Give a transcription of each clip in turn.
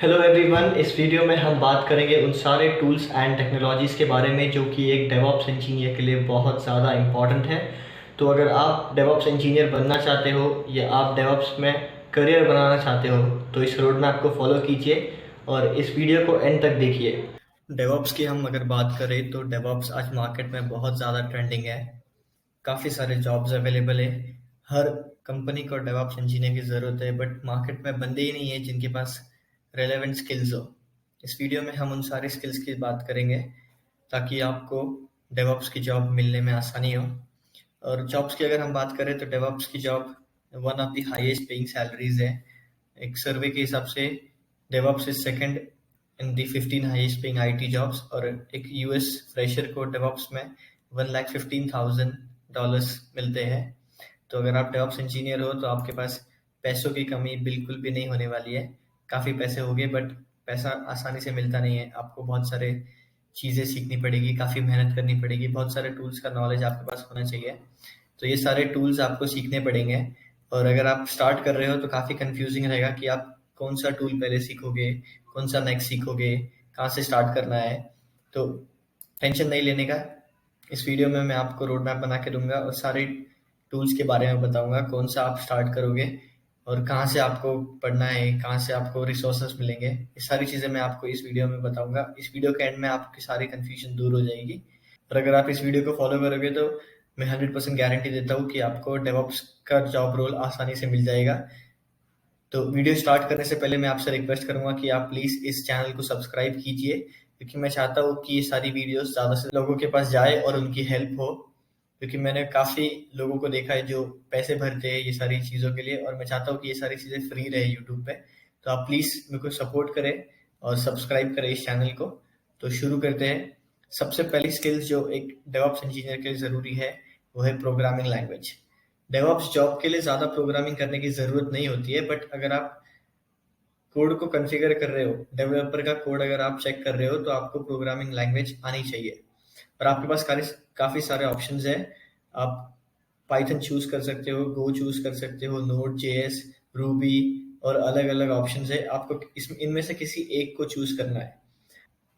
Hello everyone, इस video में हम बात करेंगे उन सारे टूल्स एंड टेक्नोलॉजीज़ के बारे में जो कि एक डेवऑप्स इंजीनियर के लिए बहुत ज़्यादा इम्पॉर्टेंट है। तो अगर आप डेवऑप्स इंजीनियर बनना चाहते हो या आप डेवऑप्स में करियर बनाना चाहते हो तो इस रोड मैप को फॉलो कीजिए और इस वीडियो को एंड तक देखिए। डेवऑप्स की हम अगर बात करें तो डेवऑप्स आज मार्केट में बहुत ज़्यादा ट्रेंडिंग है। काफ़ी सारे जॉब्स अवेलेबल है। हर कंपनी को डेवऑप्स इंजीनियर की ज़रूरत है, बट मार्केट में बंदे ही नहीं है जिनके पास रेलेवेंट स्किल्स हो। इस वीडियो में हम उन सारी स्किल्स की बात करेंगे ताकि आपको डेवऑप्स की जॉब मिलने में आसानी हो। और जॉब्स की अगर हम बात करें तो डेवऑप्स की job one of the highest paying salaries है। एक सर्वे के हिसाब से DevOps is second in the 15 highest paying IT jobs, और एक यूएस फ्रेशर को डेवऑप्स में 1,15,000 डॉलर्स मिलते हैं। तो अगर आप डेवऑप्स इंजीनियर हो तो आपके पास पैसों की कमी बिल्कुल भी नहीं होने वाली है। काफ़ी पैसे होंगे बट पैसा आसानी से मिलता नहीं है। आपको बहुत सारे चीज़ें सीखनी पड़ेगी, काफ़ी मेहनत करनी पड़ेगी, बहुत सारे टूल्स का नॉलेज आपके पास होना चाहिए। तो ये सारे टूल्स आपको सीखने पड़ेंगे। और अगर आप स्टार्ट कर रहे हो तो काफ़ी कंफ्यूजिंग रहेगा कि आप कौन सा टूल पहले सीखोगे, कौन सा नेक्स्ट सीखोगे, कहाँ से स्टार्ट करना है। तो टेंशन नहीं लेने का। इस वीडियो में मैं आपको रोड मैप बना के दूंगा और सारे टूल्स के बारे में बताऊंगा, कौन सा आप स्टार्ट करोगे और कहाँ से आपको पढ़ना है, कहाँ से आपको रिसोर्सेस मिलेंगे। ये सारी चीज़ें मैं आपको इस वीडियो में बताऊंगा। इस वीडियो के एंड में आपकी सारी कन्फ्यूजन दूर हो जाएगी। और अगर आप इस वीडियो को फॉलो करोगे तो मैं 100% गारंटी देता हूँ कि आपको डेवऑप्स का जॉब रोल आसानी से मिल जाएगा। तो वीडियो स्टार्ट करने से पहले मैं आपसे रिक्वेस्ट करूंगा कि आप प्लीज़ इस चैनल को सब्सक्राइब कीजिए, क्योंकि मैं चाहता हूँ कि ये सारी वीडियोस ज़्यादा से लोगों के पास जाए और उनकी हेल्प हो। क्योंकि मैंने काफ़ी लोगों को देखा है जो पैसे भरते हैं ये सारी चीज़ों के लिए, और मैं चाहता हूँ कि ये सारी चीज़ें फ्री रहे यूट्यूब पे। तो आप प्लीज़ मेरे को सपोर्ट करें और सब्सक्राइब करें इस चैनल को। तो शुरू करते हैं। सबसे पहली स्किल्स जो एक डेवऑप्स इंजीनियर के लिए ज़रूरी है वो है प्रोग्रामिंग लैंग्वेज। डेवऑप्स जॉब के लिए ज़्यादा प्रोग्रामिंग करने की ज़रूरत नहीं होती है, बट अगर आप कोड को कॉन्फ़िगर कर रहे हो, डेवलपर का कोड अगर आप चेक कर रहे हो तो आपको प्रोग्रामिंग लैंग्वेज आनी चाहिए। और आपके पास काफ़ी सारे ऑप्शंस हैं। आप पाइथन चूज़ कर सकते हो, गो चूज़ कर सकते हो, नोड जेएस, रूबी और अलग-अलग ऑप्शंस है। आपको इसमें इनमें से किसी एक को चूज़ करना है।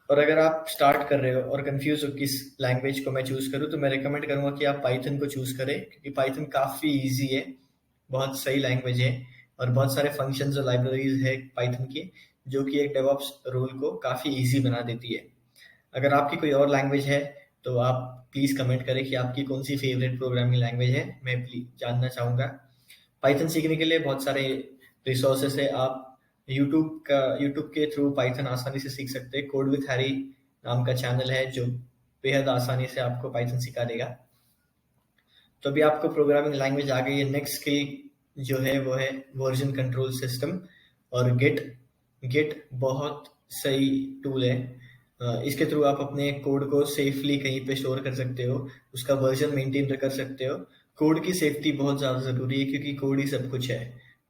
और अगर आप स्टार्ट कर रहे हो और कंफ्यूज हो किस लैंग्वेज को मैं चूज़ करूँ तो मैं रिकमेंड करूँगा कि आप पाइथन को चूज़ करें, क्योंकि पाइथन काफ़ी ईजी है, बहुत सही लैंग्वेज है और बहुत सारे फंक्शंस और लाइब्रेरीज है पाइथन की जो कि एक डेवऑप्स रोल को काफ़ी ईजी बना देती है। अगर आपकी कोई और लैंग्वेज है तो आप प्लीज़ कमेंट करें कि आपकी कौन सी फेवरेट प्रोग्रामिंग लैंग्वेज है, मैं प्लीज जानना चाहूँगा। पाइथन सीखने के लिए बहुत सारे रिसोर्सेस है। आप यूट्यूब के थ्रू पाइथन आसानी से सीख सकते हैं। कोड विथ हैरी नाम का चैनल है जो बेहद आसानी से आपको पाइथन सिखा देगा। तो अभी आपको प्रोग्रामिंग लैंग्वेज आ गई है। नेक्स्ट स्किल जो है वो है वर्जन कंट्रोल सिस्टम और गिट। गिट बहुत सही टूल है। इसके थ्रू आप अपने कोड को सेफली कहीं पे स्टोर कर सकते हो, उसका वर्जन मेंटेन कर सकते हो। कोड की सेफ्टी बहुत ज़्यादा ज़रूरी है क्योंकि कोड ही सब कुछ है।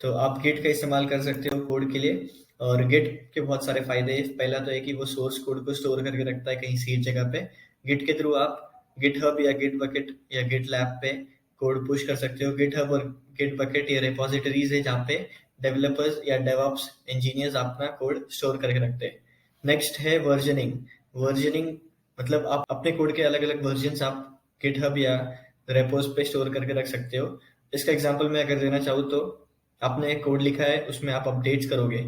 तो आप गिट का इस्तेमाल कर सकते हो कोड के लिए। और गिट के बहुत सारे फायदे हैं। पहला तो है कि वो सोर्स कोड को स्टोर करके रखता है कहीं सेफ जगह पे। गिट के थ्रू आप गिटहब या गिट बकेट या गिट लैब पे कोड पुश कर सकते हो। गिटहब और गिट बकेट ये रिपोजिटरीज है जहाँ पे डेवलपर्स या डेवऑप्स इंजीनियर्स अपना कोड स्टोर करके रखते हैं। नेक्स्ट है वर्जनिंग। वर्जनिंग मतलब आप अपने कोड के अलग अलग वर्जन्स आप गिटहब या रेपोज पे स्टोर करके रख सकते हो। इसका एग्जांपल मैं अगर देना चाहूँ तो आपने एक कोड लिखा है, उसमें आप अपडेट्स करोगे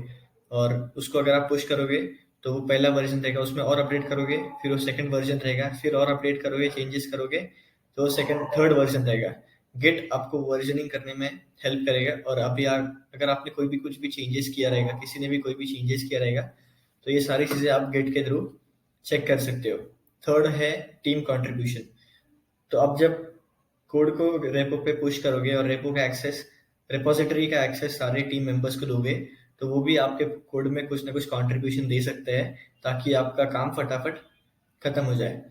और उसको अगर आप पुश करोगे तो वो पहला वर्जन रहेगा, उसमें और अपडेट करोगे फिर वो सेकंड वर्जन रहेगा, फिर और अपडेट करोगे, चेंजेस करोगे तो वो सेकंड थर्ड वर्जन रहेगा। गिट आपको वर्जनिंग करने में हेल्प करेगा। और अभी अगर आपने कोई भी कुछ भी चेंजेस किया रहेगा, किसी ने भी कोई भी चेंजेस किया रहेगा, तो ये सारी चीज़ें आप गिट के थ्रू चेक कर सकते हो। थर्ड है टीम कंट्रीब्यूशन। तो अब जब कोड को रेपो पे पुश करोगे और रेपो का एक्सेस, रेपोजिटरी का एक्सेस सारे टीम मेंबर्स को दोगे, तो वो भी आपके कोड में कुछ ना कुछ कंट्रीब्यूशन दे सकते हैं ताकि आपका काम फटाफट खत्म हो जाए।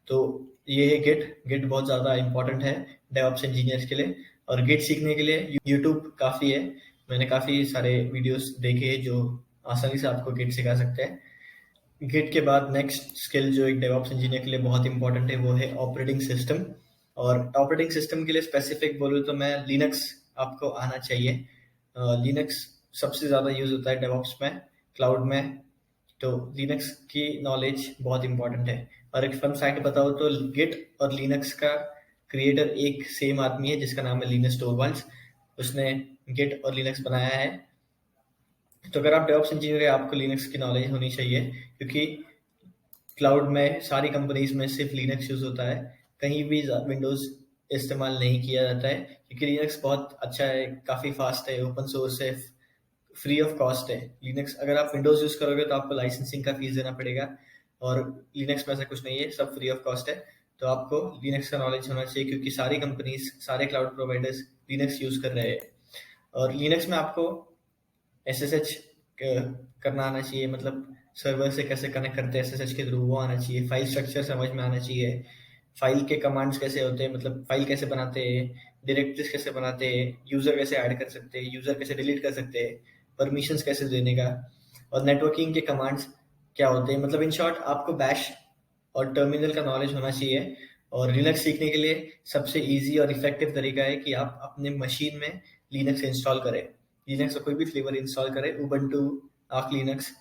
तो ये है गिट। गिट बहुत ज़्यादा इंपॉर्टेंट है डेवऑप्स इंजीनियर्स के लिए। और गिट सीखने के लिए यूट्यूब काफ़ी है। मैंने काफ़ी सारे वीडियोस देखे हैं जो आसानी से आपको गिट सिखा सकते हैं। गिट के बाद नेक्स्ट स्किल जो एक डेवऑप्स इंजीनियर के लिए बहुत इंपॉर्टेंट है वो है ऑपरेटिंग सिस्टम। और ऑपरेटिंग सिस्टम के लिए स्पेसिफिक बोलूँ तो मैं लिनक्स आपको आना चाहिए। लिनक्स सबसे ज़्यादा यूज़ होता है डेवऑप्स में। क्लाउड में, तो लिनक्स की नॉलेज बहुत इंपॉर्टेंट है। और एक फन फैक्ट बताओ तो गिट और लिनक्स का क्रिएटर एक सेम आदमी है जिसका नाम है लिनस टोरवाल्ड्स। उसने गिट और लिनक्स बनाया है। तो अगर आप डेवऑप्स इंजीनियर है, आपको लिनक्स की नॉलेज होनी चाहिए, क्योंकि क्लाउड में सारी कंपनीज में सिर्फ लिनक्स यूज होता है, कहीं भी विंडोज इस्तेमाल नहीं किया जाता है, क्योंकि लिनक्स बहुत अच्छा है, काफ़ी फास्ट है, ओपन सोर्स है, फ्री ऑफ कॉस्ट है। लिनक्स अगर आप विंडोज यूज करोगे तो आपको लाइसेंसिंग का फीस देना पड़ेगा, और लिनक्स में ऐसा कुछ नहीं है, सब फ्री ऑफ कॉस्ट है। तो आपको लिनक्स का नॉलेज होना चाहिए, क्योंकि सारी कंपनीज, सारे क्लाउड प्रोवाइडर्स लिनक्स यूज कर रहे हैं। और लिनक्स में आपको SSH करना आना चाहिए, मतलब सर्वर से कैसे कनेक्ट करते हैं SSH के थ्रू, वो आना चाहिए। फाइल स्ट्रक्चर समझ में आना चाहिए, फाइल के कमांड्स कैसे होते हैं, मतलब फाइल कैसे बनाते हैं, डायरेक्टरीज कैसे बनाते हैं, यूजर कैसे ऐड कर सकते हैं, यूजर कैसे डिलीट कर सकते हैं, परमिशंस कैसे देने का, और नेटवर्किंग के कमांड्स क्या होते हैं। मतलब इन शॉर्ट आपको बैश और टर्मिनल का नॉलेज होना चाहिए। और लिनक्स सीखने के लिए सबसे इजी और इफेक्टिव तरीका है कि आप अपने मशीन में लिनक्स इंस्टॉल करें। लिनक्स का कोई भी फ्लेवर इंस्टॉल करें, उबंटू, आर्क लिनक्स।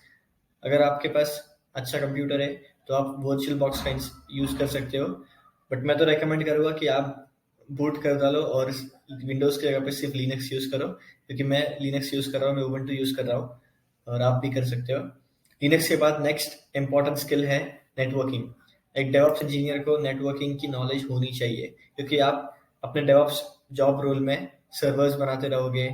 अगर आपके पास अच्छा कंप्यूटर है तो आप वर्चुअल बॉक्स का यूज़ कर सकते हो, बट मैं तो रेकमेंड करूँगा कि आप बूट कर डालो और विंडोज़ की जगह पे सिर्फ लिनक्स यूज़ करो, क्योंकि मैं लिनक्स यूज़ कर रहा हूँ, मैं उबंटू यूज़ कर रहा हूँ, और आप भी कर सकते हो। लिनक्स के बाद नेक्स्ट इंपॉर्टेंट स्किल है नेटवर्किंग। एक डेवऑप्स इंजीनियर को नेटवर्किंग की नॉलेज होनी चाहिए, क्योंकि आप अपने डेवऑप्स जॉब रोल में सर्वर्स बनाते रहोगे,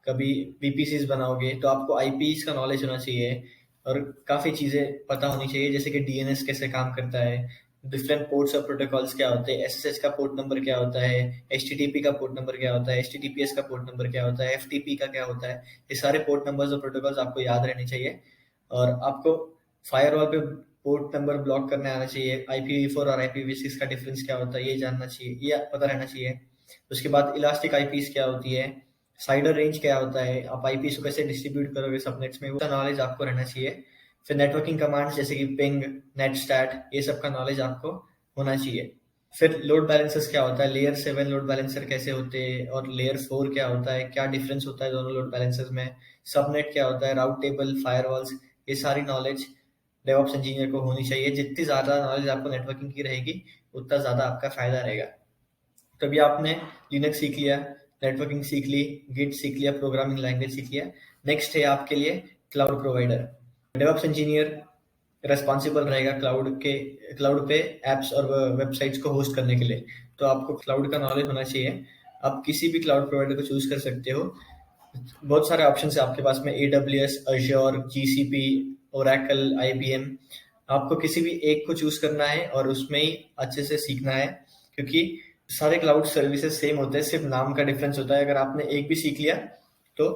कभी VPCs बनाओगे, तो आपको IPs का नॉलेज होना चाहिए, और काफ़ी चीज़ें पता होनी चाहिए, जैसे कि DNS कैसे काम करता है, डिफरेंट पोर्ट्स और प्रोटोकॉल्स क्या होते हैं, SSH का पोर्ट नंबर क्या होता है, HTTP का पोर्ट नंबर क्या होता है, HTTPS का पोर्ट नंबर क्या होता है, FTP का क्या होता है। ये सारे पोर्ट नंबर्स और प्रोटोकॉल्स आपको याद रहने चाहिए। और आपको फायरवॉल पे पोर्ट नंबर ब्लॉक करने आना चाहिए, IPv4 और IPv6 का डिफरेंस क्या होता है ये जानना चाहिए, ये पता रहना चाहिए। उसके बाद इलास्टिक IPs क्या होती है, साइडर रेंज क्या होता है, आप IPs को कैसे डिस्ट्रीब्यूट करोगे सबनेट्स में, वो नॉलेज आपको रहना चाहिए। फिर नेटवर्किंग कमांड्स जैसे कि पिंग, नेटस्टैट, ये सब का नॉलेज आपको होना चाहिए। फिर लोड बैलेंसर्स क्या होता है, लेयर 7 लोड बैलेंसर कैसे होते हैं, और लेयर 4 क्या होता है, क्या डिफरेंस होता है दोनों लोड बैलेंसर्स में, सबनेट क्या होता है, राउट टेबल, फायरवॉल्स, ये सारी नॉलेज डेवऑप्स इंजीनियर को होनी चाहिए। जितनी ज़्यादा नॉलेज आपको नेटवर्किंग की रहेगी, उतना ज़्यादा आपका फ़ायदा रहेगा। तो अभी आपने लिनक्स सीख लिया, नेटवर्किंग सीख ली, गिट सीख लिया, प्रोग्रामिंग लैंग्वेज सीख लिया। नेक्स्ट है आपके लिए cloud provider. DevOps engineer responsible रहेगा क्लाउड पे एप्स और वेबसाइट्स को होस्ट करने के लिए। तो आपको क्लाउड का नॉलेज होना चाहिए। आप किसी भी क्लाउड प्रोवाइडर को चूज कर सकते हो, बहुत सारे ऑप्शन है आपके पास में, AWS, Azure, GCP, Oracle, IBM। आपको किसी भी एक को चूज करना है और उसमें ही अच्छे से सीखना है, क्योंकि सारे क्लाउड सर्विसेज सेम होते हैं, सिर्फ नाम का डिफरेंस होता है। अगर आपने एक भी सीख लिया तो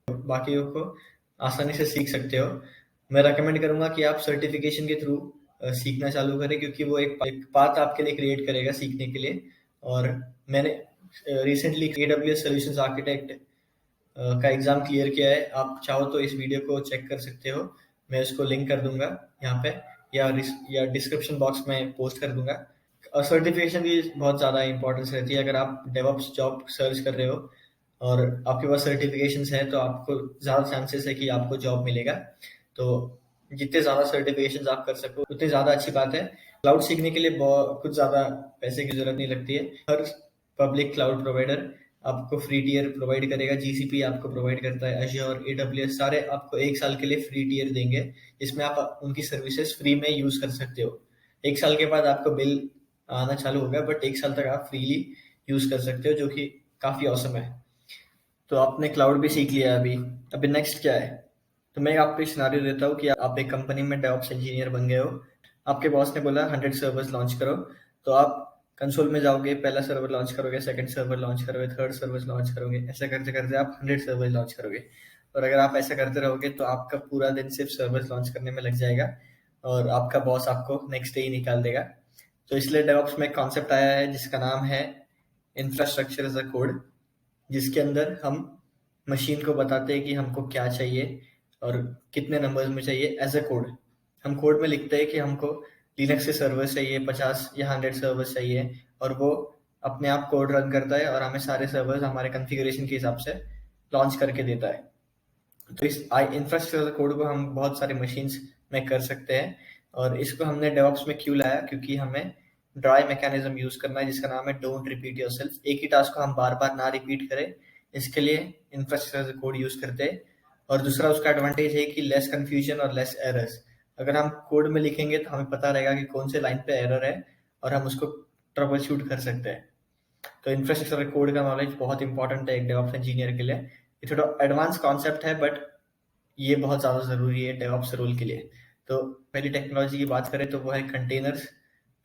बाकियों को आसानी से सीख सकते हो। मैं रेकमेंड करूंगा कि आप सर्टिफिकेशन के थ्रू सीखना चालू करें, क्योंकि वो एक पाथ आपके लिए क्रिएट करेगा सीखने के लिए। और मैंने रिसेंटली AWS सोल्यूशंस आर्किटेक्ट का एग्ज़ाम क्लियर किया है। आप चाहो तो इस वीडियो को चेक कर सकते हो, मैं इसको लिंक कर दूंगा यहाँ पे, या डिस्क्रिप्शन बॉक्स में पोस्ट कर दूंगा। और सर्टिफिकेशन की बहुत ज़्यादा इंपॉर्टेंस रहती है। अगर आप डेवऑप्स जॉब सर्च कर रहे हो और आपके पास सर्टिफिकेशंस है, तो आपको ज़्यादा चांसेस है कि आपको जॉब मिलेगा। तो जितने ज़्यादा सर्टिफिकेशंस आप कर सको उतनी ज़्यादा अच्छी बात है। क्लाउड सीखने के लिए बहुत कुछ ज़्यादा पैसे की ज़रूरत नहीं लगती है। हर पब्लिक क्लाउड प्रोवाइडर आपको फ्री टियर प्रोवाइड करेगा। GCP आपको प्रोवाइड करता है, Azure, AWS, सारे आपको 1 साल के लिए फ्री टियर देंगे, जिसमें आप उनकी सर्विसेज फ्री में यूज़ कर सकते हो। 1 साल के बाद आपको बिल आना चालू होगा, बट 1 साल तक आप फ्रीली यूज़ कर सकते हो, जो कि काफ़ी ऑसम है। तो आपने क्लाउड भी सीख लिया अभी। अभी नेक्स्ट क्या है, तो मैं आपको एक सिनारियो देता हूँ कि आप एक कंपनी में डेवऑप्स इंजीनियर बन गए हो। आपके बॉस ने बोला 100 सर्वर्स लॉन्च करो, तो आप कंसोल में जाओगे, पहला सर्वर लॉन्च करोगे, सेकंड सर्वर लॉन्च करोगे, थर्ड सर्वर लॉन्च करोगे, ऐसा करते करते आप 100 सर्वर लॉन्च करोगे। और अगर आप ऐसा करते रहोगे तो आपका पूरा दिन सिर्फ सर्वर लॉन्च करने में लग जाएगा, और आपका बॉस आपको नेक्स्ट डे ही निकाल देगा। तो इसलिए डेवऑप्स में एक कॉन्सेप्ट आया है जिसका नाम है इंफ्रास्ट्रक्चर एज अ कोड, जिसके अंदर हम मशीन को बताते हैं कि हमको क्या चाहिए और कितने नंबर्स में चाहिए एज अ कोड। हम कोड में लिखते हैं कि हमको लिनक्स के सर्वर्स चाहिए 50 या 100 सर्वर्स चाहिए, और वो अपने आप कोड रन करता है और हमें सारे सर्वर्स हमारे कॉन्फ़िगरेशन के हिसाब से लॉन्च करके देता है। तो इस इंफ्रास्ट्रक्चर कोड को हम बहुत सारे मशीन्स में कर सकते हैं, और इसको हमने डेवऑप्स में क्यों लाया, क्योंकि हमें ड्राई मैकेनिज्म यूज करना है जिसका नाम है डोंट रिपीट योरसेल्फ। एक ही टास्क को हम बार बार ना रिपीट करें, इसके लिए इंफ्रास्ट्रक्चर कोड यूज करते हैं। और दूसरा उसका एडवांटेज है कि लेस कंफ्यूजन और लेस एरर्स। अगर हम कोड में लिखेंगे तो हमें पता रहेगा कि कौन से लाइन पे एरर है, और हम उसको ट्रबल शूट कर सकते हैं। तो इंफ्रास्ट्रक्चर कोड का नॉलेज बहुत इंपॉर्टेंट है एक डेवऑप्स इंजीनियर के लिए। ये थोड़ा एडवांस कॉन्सेप्ट है, बट ये बहुत ज़्यादा ज़रूरी है डेवऑप्स रोल के लिए। तो पहली टेक्नोलॉजी की बात करें तो वो है कंटेनर्स।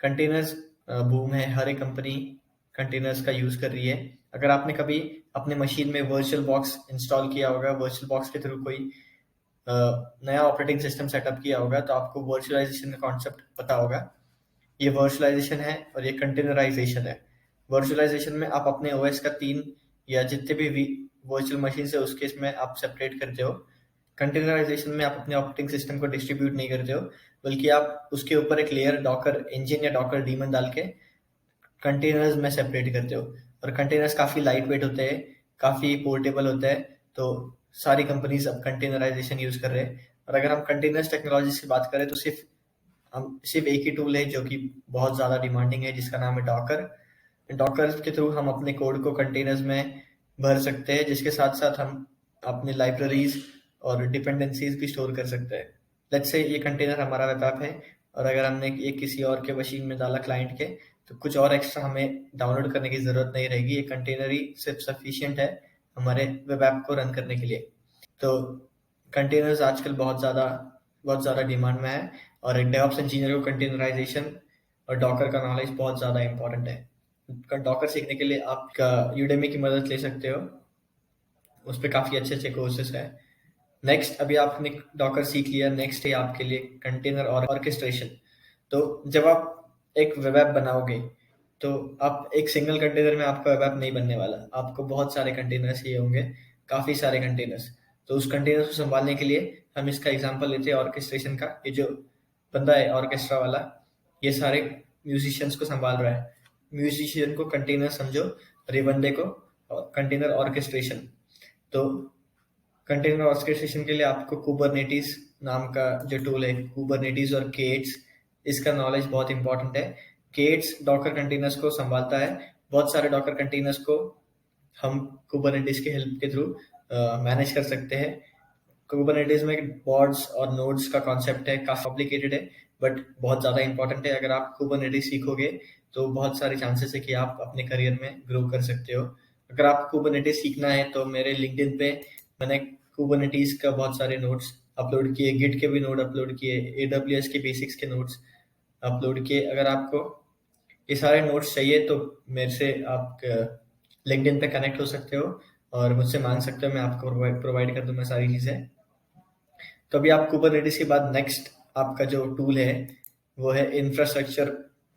कंटेनर्स बूम है, हर एक कंपनी कंटेनर्स का यूज़ कर रही है। अगर आपने कभी अपने मशीन में वर्चुअल बॉक्स इंस्टॉल किया होगा, वर्चुअल बॉक्स के थ्रू कोई नया ऑपरेटिंग सिस्टम सेटअप किया होगा, तो आपको वर्चुअलाइजेशन का कॉन्सेप्ट पता होगा। ये वर्चुअलाइजेशन है और ये कंटेनराइजेशन है। वर्चुअलाइजेशन में आप अपने ओएस का 3 या जितने भी वर्चुअल मशीन है उसके इसमें आप सेपरेट करते हो। कंटेनराइजेशन में आप अपने ऑपरेटिंग सिस्टम को डिस्ट्रीब्यूट नहीं करते हो, बल्कि आप उसके ऊपर एक लेयर डॉकर इंजन या डॉकर डीमन डाल के कंटेनर्स में सेपरेट करते हो। और कंटेनर्स काफ़ी लाइट वेट होते हैं, काफ़ी पोर्टेबल होते हैं, तो सारी कंपनीज अब कंटेनराइजेशन यूज़ कर रहे हैं। और अगर हम कंटेनर्स टेक्नोलॉजी की बात करें तो सिर्फ एक ही टूल है जो कि बहुत ज़्यादा डिमांडिंग है, जिसका नाम है डॉकर। डॉकर के थ्रू हम अपने कोड को कंटेनर्स में भर सकते हैं, जिसके साथ साथ हम अपने लाइब्रेरीज और डिपेंडेंसीज भी स्टोर कर सकते हैं। लेट्स से ये कंटेनर हमारा वेब ऐप है, और अगर हमने ये किसी और के मशीन में डाला क्लाइंट के, तो कुछ और एक्स्ट्रा हमें डाउनलोड करने की ज़रूरत नहीं रहेगी। ये कंटेनर ही सिर्फ सफिशियंट है हमारे वेब ऐप को रन करने के लिए। तो कंटेनर्स आजकल बहुत ज़्यादा डिमांड में है, और एक डेवऑप्स इंजीनियर को कंटेनराइजेशन और डॉकर का नॉलेज बहुत ज़्यादा इंपॉर्टेंट है। डॉकर सीखने के लिए आप यूडेमी की मदद ले सकते हो, उस पर काफ़ी अच्छे अच्छे कोर्सेज हैं। नेक्स्ट, अभी आपने डॉकर सीख लिया, नेक्स्ट है आपके लिए कंटेनर और ऑर्केस्ट्रेशन। तो जब आप एक वेब ऐप बनाओगे, तो आप एक सिंगल कंटेनर में आपका वेब ऐप नहीं बनने वाला, आपको बहुत सारे कंटेनर्स चाहिए होंगे, काफ़ी सारे कंटेनर्स। तो उस कंटेनर को संभालने के लिए हम इसका एग्जांपल लेते हैं ऑर्केस्ट्रेशन का। ये जो बंदा है ऑर्केस्ट्रा वाला, ये सारे म्यूजिशियंस को संभाल रहा है। म्यूजिशियन को कंटेनर समझो, और ये बंदे को कंटेनर ऑर्केस्ट्रेशन। तो कंटेनर ऑर्केस्ट्रेशन के लिए आपको कुबरनेटिस नाम का जो टूल है, कुबरनेटिस और केट्स, इसका नॉलेज बहुत इंपॉर्टेंट है। केट्स डॉकर कंटेनर्स को संभालता है। बहुत सारे डॉकर कंटेनर्स को हम कुबरनेटिस के हेल्प के थ्रू मैनेज कर सकते हैं। कुबरनेटिस में पॉड्स और नोड्स का कॉन्सेप्ट है, काफी कॉम्प्लिकेटेड है, बट बहुत ज़्यादा इंपॉर्टेंट है। अगर आप कुबरनेटिस सीखोगे तो बहुत सारे चांसेस है कि आप अपने करियर में ग्रो कर सकते हो। अगर आप कुबरनेटिस सीखना है तो मेरे लिंक्डइन पे मैंने कुबरनेटिस का बहुत सारे नोट्स अपलोड किए, गिट के भी नोट अपलोड किए, AWS के बेसिक्स के नोट्स अपलोड किए। अगर आपको ये सारे नोट्स चाहिए तो मेरे से आप लिंक्डइन पे कनेक्ट हो सकते हो और मुझसे मांग सकते हो, मैं आपको प्रोवाइड कर दूंगा सारी चीज़ें। तो अभी आप कुबरनेटिस के बाद नेक्स्ट आपका जो टूल है वो है इंफ्रास्ट्रक्चर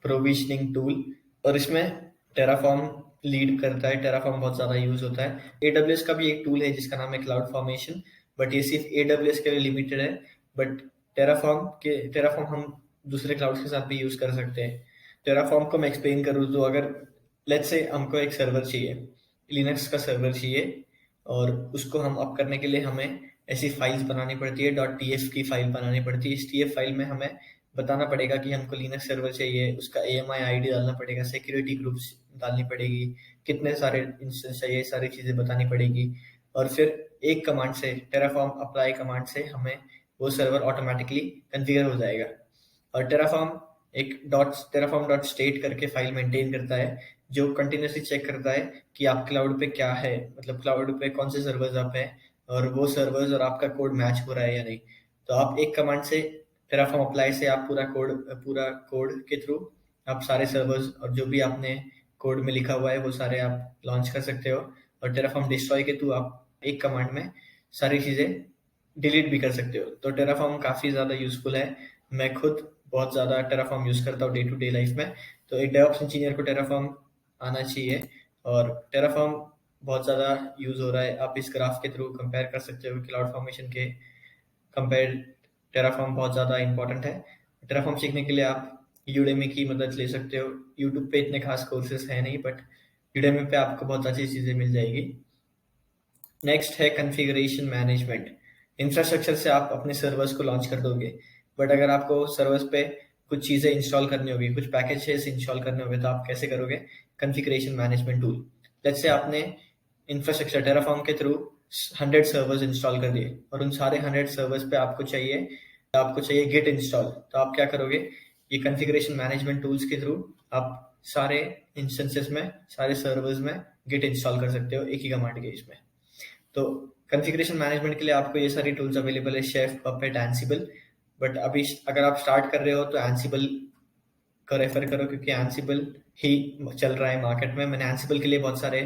प्रोविजनिंग टूल, और इसमें टेराफॉर्म लीड करता है। टेराफॉर्म बहुत ज़्यादा यूज होता है। AWS का भी एक टूल है जिसका नाम है क्लाउड फॉर्मेशन, बट ये सिर्फ AWS के लिए लिमिटेड है। बट टेराफॉर्म हम दूसरे क्लाउड्स के साथ भी यूज कर सकते हैं। टेराफॉर्म को मैं एक्सप्लेन करूँ तो अगर लेट्स से हमको एक सर्वर चाहिए, लिनक्स का सर्वर चाहिए, और उसको हम अप करने के लिए हमें ऐसी फाइल्स बनानी पड़ती है, .tf की फाइल बनानी पड़ती है। इस TF फाइल में हमें बताना पड़ेगा कि हमको लिनक्स सर्वर चाहिए, उसका AMI ID डालना पड़ेगा, सिक्योरिटी ग्रुप्स डालनी पड़ेगी, कितने सारे इंस्टेंस चाहिए, सारी चीज़ें बतानी पड़ेगी। और फिर एक कमांड से, टेराफॉर्म अप्लाई कमांड से हमें वो सर्वर ऑटोमेटिकली कन्फिगर हो जाएगा। और टेराफॉर्म डॉट स्टेट करके फाइल मेंटेन करता है, जो कंटिन्यूसली चेक करता है कि आप क्लाउड पे क्या है, मतलब क्लाउड पे कौन से सर्वर्स आप हैं, और वो सर्वर्स और आपका कोड मैच हो रहा है या नहीं। तो आप एक कमांड से, टेराफॉर्म अप्लाई से, आप पूरा कोड के थ्रू आप सारे सर्वर्स और जो भी आपने कोड में लिखा हुआ है वो सारे आप लॉन्च कर सकते हो। और टेराफॉर्म डिस्ट्रॉय के थ्रू आप एक कमांड में सारी चीज़ें डिलीट भी कर सकते हो। तो टेराफॉर्म काफ़ी ज़्यादा यूजफुल है। मैं खुद बहुत ज़्यादा टेराफॉर्म यूज़ करता हूँ डे टू डे लाइफ में। तो एक डेवऑप्स इंजीनियर को टेराफॉर्म आना चाहिए, और टेराफॉर्म बहुत ज़्यादा यूज़ हो रहा है। आप इस ग्राफ के थ्रू कंपेयर कर सकते हो क्लाउड फॉर्मेशन के कंपेयर। टेराफॉर्म बहुत ज़्यादा इंपॉर्टेंट है। टेराफॉर्म सीखने के लिए आप यूडेमी की मदद ले सकते हो। यूट्यूब पे इतने खास कोर्सेज है नहीं, बट यूडेमी पे आपको बहुत अच्छी चीज़ें मिल जाएगी। नेक्स्ट है कॉन्फ़िगरेशन मैनेजमेंट। इंफ्रास्ट्रक्चर से आप अपने सर्वर्स को लॉन्च कर दोगे। बट अगर आपको सर्वर्स पे कुछ चीज़ें इंस्टॉल करनी होगी, कुछ पैकेजेस इंस्टॉल करने होंगे, तो आप कैसे करोगे? Configuration management tool. जैसे आपने इंफ्रास्ट्रक्चर टेराफॉर्म के थ्रू 100 सर्वर्स इंस्टॉल कर दिए और उन सारे 100 सर्वर्स पे आपको चाहिए गिट इंस्टॉल। तो आप क्या करोगे? ये कॉन्फ़िगरेशन मैनेजमेंट टूल्स के थ्रू आप सारे इंस्टेंसेस में, सारे सर्वर्स में गिट इंस्टॉल कर सकते हो एक ही कमांड के इसमें। तो कॉन्फ़िगरेशन मैनेजमेंट के लिए आपको ये सारी टूल्स अवेलेबल है, शेफ, पपेट, एंसिबल। बट अभी अगर आप स्टार्ट कर रहे हो तो एंसिबल का रेफर करो, क्योंकि एंसिबल ही चल रहा है मार्केट में। मैंने एंसिबल के लिए बहुत सारे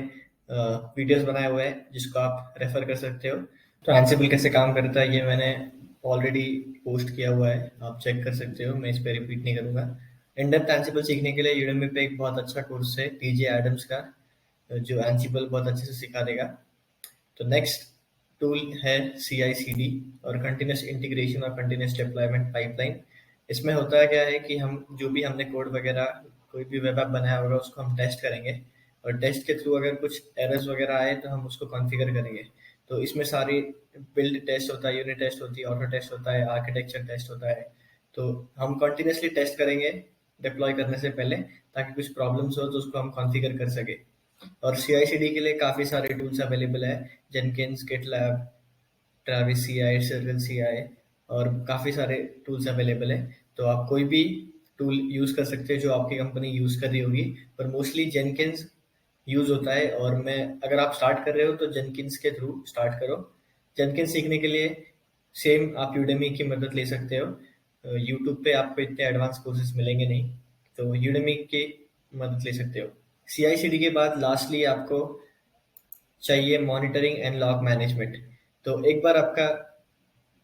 वीडियोस बनाए हुए हैं जिसको आप रेफर कर सकते हो। तो एंसिबल कैसे काम करता है ये मैंने ऑलरेडी पोस्ट किया हुआ है, आप चेक कर सकते हो, मैं इस पर रिपीट नहीं करूंगा। इन डेप्थ एंसिबल सीखने के लिए यूडेमी पे एक बहुत अच्छा कोर्स है टीजे एडम्स का, जो एंसिबल बहुत अच्छे से सिखा देगा। तो नेक्स्ट टूल है CI/CD और कंटिन्यूस इंटीग्रेशन और कंटिन्यूस डिप्लॉयमेंट पाइपलाइन। इसमें होता है क्या है कि हम जो भी हमने कोड वगैरह, कोई भी वेब ऐप बनाया होगा उसको हम टेस्ट करेंगे, और टेस्ट के थ्रू अगर कुछ एरर्स वगैरह आए तो हम उसको कॉन्फ़िगर करेंगे। तो इसमें सारी बिल्ड टेस्ट होता है, यूनिट टेस्ट होती है, ऑटो टेस्ट होता है, आर्किटेक्चर टेस्ट होता है। तो हम कंटिन्यूसली टेस्ट करेंगे डिप्लॉय करने से पहले, ताकि कुछ प्रॉब्लम्स हो तो उसको हम कॉन्फ़िगर कर सके। और CI/CD के लिए काफ़ी सारे टूल्स अवेलेबल है, Jenkins, GitLab, Travis CI, सर्विल CI, और काफ़ी सारे टूल्स अवेलेबल है। तो आप कोई भी टूल यूज़ कर सकते हो जो आपकी कंपनी यूज़ कर रही होगी, पर मोस्टली जेनकिन्स यूज़ होता है। और मैं, अगर आप स्टार्ट कर रहे हो तो जेनकिन्स के थ्रू स्टार्ट करो। जेनकिन्स सीखने के लिए सेम आप यूडेमी की मदद ले सकते हो। यूट्यूब पे आपको इतने एडवांस कोर्सेज मिलेंगे नहीं, तो यूडेमी की मदद ले सकते हो। CI/CD के बाद लास्टली आपको चाहिए मॉनिटरिंग एंड लॉग मैनेजमेंट। तो एक बार आपका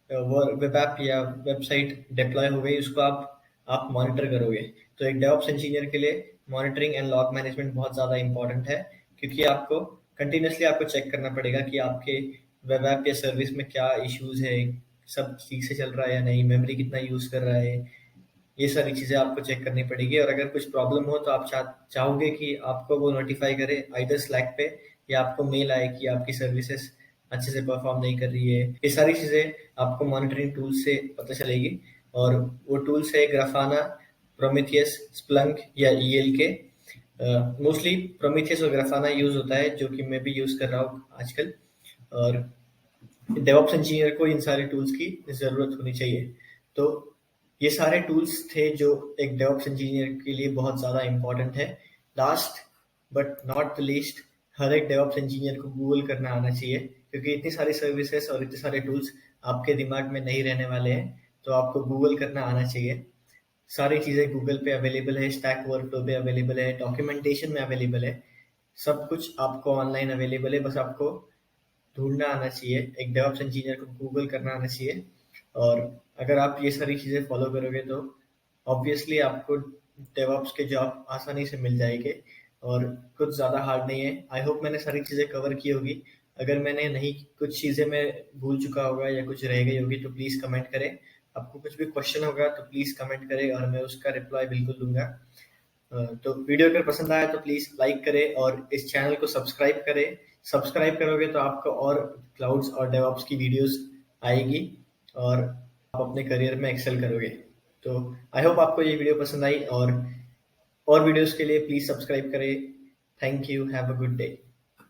वो वेब ऐप या वेबसाइट डिप्लॉय हो गई, उसको आप मॉनिटर करोगे। तो एक डेवऑप्स इंजीनियर के लिए मॉनिटरिंग एंड लॉग मैनेजमेंट बहुत ज़्यादा इंपॉर्टेंट है, क्योंकि आपको कंटिन्यूसली आपको चेक करना पड़ेगा कि आपके वेब ऐप या सर्विस में क्या इश्यूज है, सब ठीक से चल रहा है या नहीं, मेमोरी कितना यूज़ कर रहा है, ये सारी चीज़ें आपको चेक करनी पड़ेगी। और अगर कुछ प्रॉब्लम हो तो आप चाहोगे कि आपको वो नोटिफाई करे आइदर स्लैक पे, या आपको मेल आए कि आपकी सर्विसेज अच्छे से परफॉर्म नहीं कर रही है। ये सारी चीज़ें आपको मॉनिटरिंग टूल से पता चलेगी। और वो टूल्स है ग्राफाना, प्रोमीथियस, स्प्लंक या ELK। मोस्टली प्रोमीथियस और ग्राफाना यूज़ होता है, जो कि मैं भी यूज़ कर रहा हूँ आजकल। और डेवऑप्स इंजीनियर को इन सारे टूल्स की ज़रूरत होनी चाहिए। तो ये सारे टूल्स थे जो एक डेवऑप्स इंजीनियर के लिए बहुत ज़्यादा इंपॉर्टेंट है। Last but not the least, हर एक डेवऑप्स इंजीनियर को गूगल करना आना चाहिए, क्योंकि इतनी सारी सर्विसेज और इतने सारे टूल्स आपके दिमाग में नहीं रहने वाले हैं। तो आपको गूगल करना आना चाहिए। सारी चीज़ें गूगल पे अवेलेबल है, स्टैक ओवरफ्लो पे अवेलेबल है, डॉक्यूमेंटेशन में अवेलेबल है, सब कुछ आपको ऑनलाइन अवेलेबल है। बस आपको ढूँढना आना चाहिए, एक डेवऑप्स इंजीनियर को गूगल करना आना चाहिए। और अगर आप ये सारी चीज़ें फॉलो करोगे तो ऑब्वियसली आपको डेवऑप्स के जॉब आसानी से मिल जाएंगे, और कुछ ज़्यादा हार्ड नहीं है। आई होप मैंने सारी चीज़ें कवर की होगी। अगर मैंने नहीं, कुछ चीज़ें मैं भूल चुका होगा या कुछ रह गई होगी, तो प्लीज़ कमेंट करें। आपको कुछ भी क्वेश्चन होगा तो प्लीज़ कमेंट करें और मैं उसका रिप्लाई बिल्कुल दूंगा। तो वीडियो अगर पसंद आया तो प्लीज़ लाइक करें और इस चैनल को सब्सक्राइब करें। सब्सक्राइब करोगे तो आपको और क्लाउड्स और डेवऑप्स की वीडियोस आएगी, और आप अपने करियर में एक्सेल करोगे। तो आई होप आपको ये वीडियो पसंद आई, और वीडियोस के लिए प्लीज़ सब्सक्राइब करें। Thank you, have a good day.